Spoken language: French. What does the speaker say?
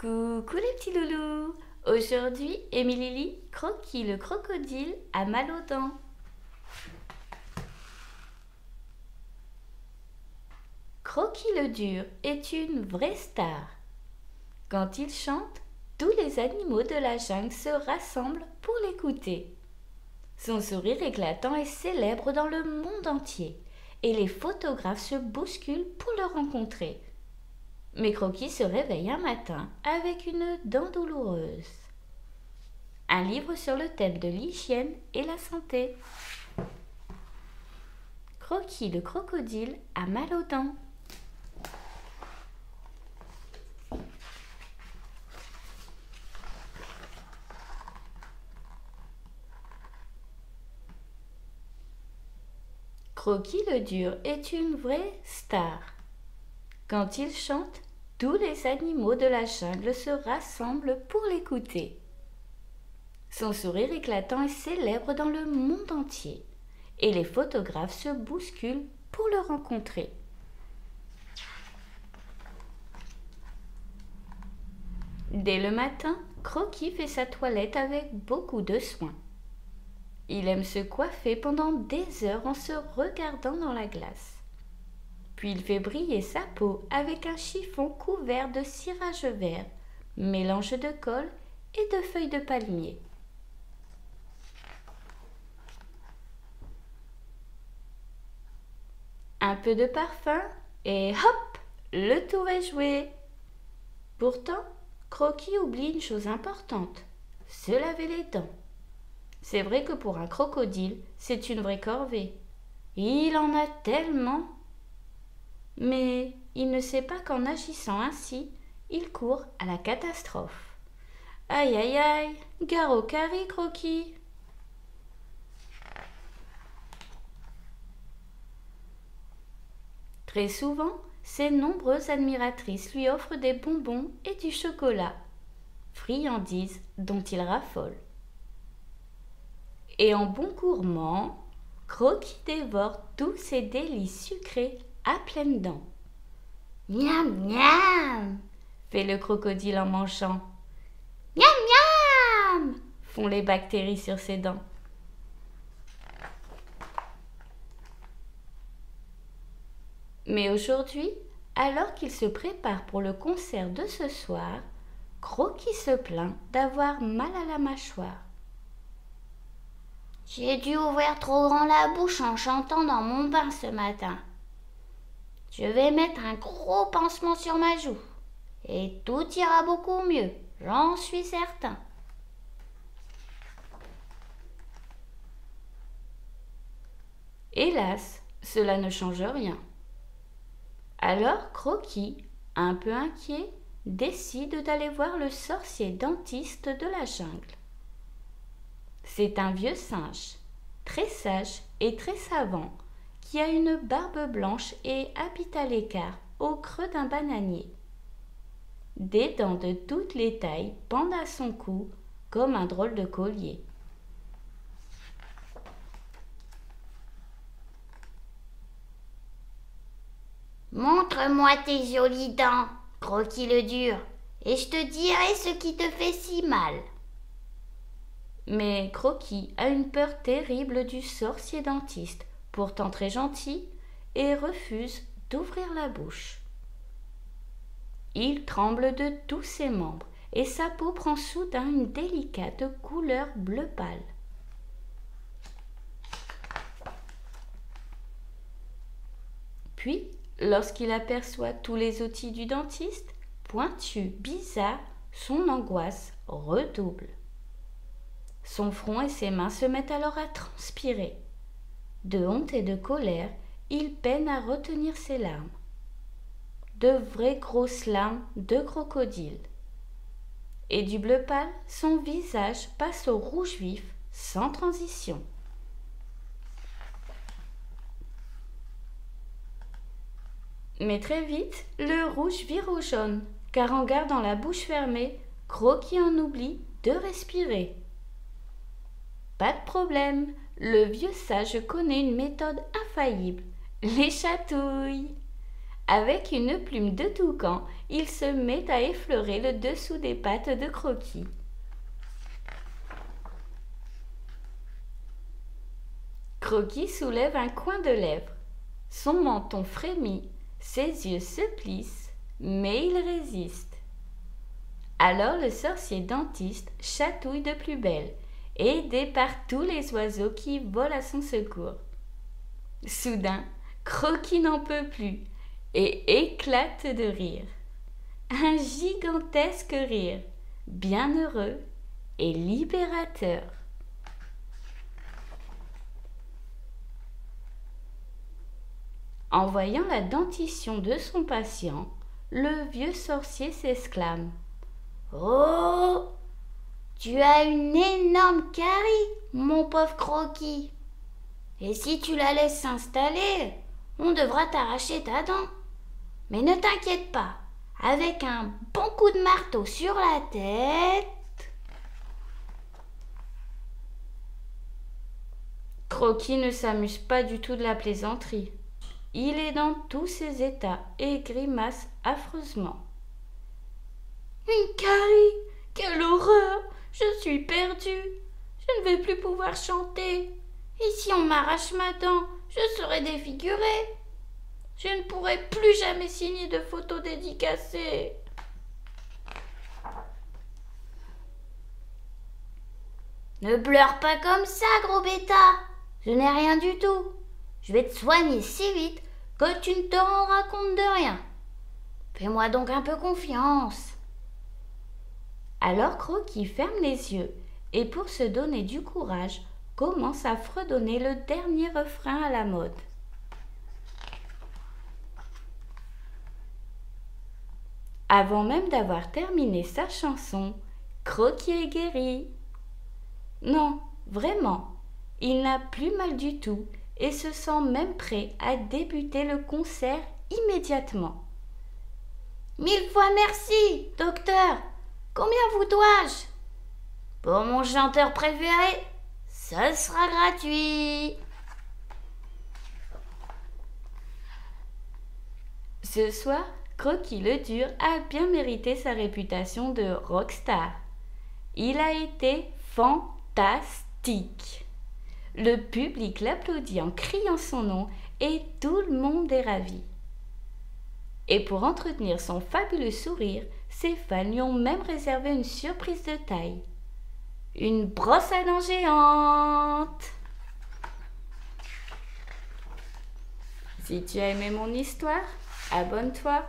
Coucou les petits loulous. Aujourd'hui, Émilie Croquis le crocodile a mal aux dents. Croquis le dur est une vraie star. Quand il chante, tous les animaux de la jungle se rassemblent pour l'écouter. Son sourire éclatant est célèbre dans le monde entier et les photographes se bousculent pour le rencontrer. Mais Croquis se réveille un matin avec une dent douloureuse. Un livre sur le thème de l'hygiène et la santé. Croquis le crocodile a mal aux dents. Croquis le dur est une vraie star. Quand il chante, tous les animaux de la jungle se rassemblent pour l'écouter. Son sourire éclatant est célèbre dans le monde entier et les photographes se bousculent pour le rencontrer. Dès le matin, Croquis fait sa toilette avec beaucoup de soin. Il aime se coiffer pendant des heures en se regardant dans la glace. Puis il fait briller sa peau avec un chiffon couvert de cirage vert, mélange de colle et de feuilles de palmier. Un peu de parfum et hop, le tour est joué. Pourtant, Croquis oublie une chose importante, se laver les dents. C'est vrai que pour un crocodile, c'est une vraie corvée. Il en a tellement. Mais il ne sait pas qu'en agissant ainsi, il court à la catastrophe. Aïe aïe aïe, gare au carré, Croquis. Très souvent, ses nombreuses admiratrices lui offrent des bonbons et du chocolat, friandises dont il raffole. Et en bon gourmand, Croquis dévore tous ces délices sucrés à pleines dents. Miam miam, fait le crocodile en mangeant. Miam miam, font les bactéries sur ses dents. Mais aujourd'hui, alors qu'il se prépare pour le concert de ce soir, Croquis se plaint d'avoir mal à la mâchoire. J'ai dû ouvrir trop grand la bouche en chantant dans mon bain ce matin. Je vais mettre un gros pansement sur ma joue et tout ira beaucoup mieux, j'en suis certain. Hélas, cela ne change rien. Alors Croquis, un peu inquiet, décide d'aller voir le sorcier dentiste de la jungle. C'est un vieux singe, très sage et très savant, qui a une barbe blanche et habite à l'écart, au creux d'un bananier. Des dents de toutes les tailles pendent à son cou comme un drôle de collier. Montre-moi tes jolies dents, Croquis le dur, et je te dirai ce qui te fait si mal. Mais Croquis a une peur terrible du sorcier dentiste, pourtant très gentil, et refuse d'ouvrir la bouche. Il tremble de tous ses membres, et sa peau prend soudain une délicate couleur bleu pâle. Puis, lorsqu'il aperçoit tous les outils du dentiste, pointus, bizarres, son angoisse redouble. Son front et ses mains se mettent alors à transpirer. De honte et de colère, il peine à retenir ses larmes. De vraies grosses larmes de crocodile. Et du bleu pâle, son visage passe au rouge vif, sans transition. Mais très vite, le rouge vire au jaune, car en gardant la bouche fermée, Croquis en oublie de respirer. Pas de problème, le vieux sage connaît une méthode infaillible, les chatouilles. Avec une plume de toucan, il se met à effleurer le dessous des pattes de Croquis. Croquis soulève un coin de lèvre. Son menton frémit, ses yeux se plissent, mais il résiste. Alors le sorcier dentiste chatouille de plus belle, aidé par tous les oiseaux qui volent à son secours. Soudain, Croquis n'en peut plus et éclate de rire. Un gigantesque rire, bienheureux et libérateur. En voyant la dentition de son patient, le vieux sorcier s'exclame. « Oh, tu as une énorme carie, mon pauvre Croquis. Et si tu la laisses s'installer, on devra t'arracher ta dent. Mais ne t'inquiète pas, avec un bon coup de marteau sur la tête... » Croquis ne s'amuse pas du tout de la plaisanterie. Il est dans tous ses états et grimace affreusement. « Une carie, quelle horreur! Je suis perdue. Je ne vais plus pouvoir chanter. Et si on m'arrache ma dent, je serai défigurée. Je ne pourrai plus jamais signer de photos dédicacées. » Ne pleure pas comme ça, gros bêta. Je n'ai rien du tout. Je vais te soigner si vite que tu ne te rendras compte de rien. Fais-moi donc un peu confiance. Alors Croquis ferme les yeux et pour se donner du courage, commence à fredonner le dernier refrain à la mode. Avant même d'avoir terminé sa chanson, Croquis est guéri. Non, vraiment, il n'a plus mal du tout et se sent même prêt à débuter le concert immédiatement. « 1000 fois merci, docteur. Combien vous dois-je ? Pour mon chanteur préféré, ce sera gratuit. » Ce soir, Croquis le dur a bien mérité sa réputation de rockstar. Il a été fantastique. Le public l'applaudit en criant son nom et tout le monde est ravi. Et pour entretenir son fabuleux sourire, ses fans lui ont même réservé une surprise de taille. Une brosse à dents géante. Si tu as aimé mon histoire, abonne-toi.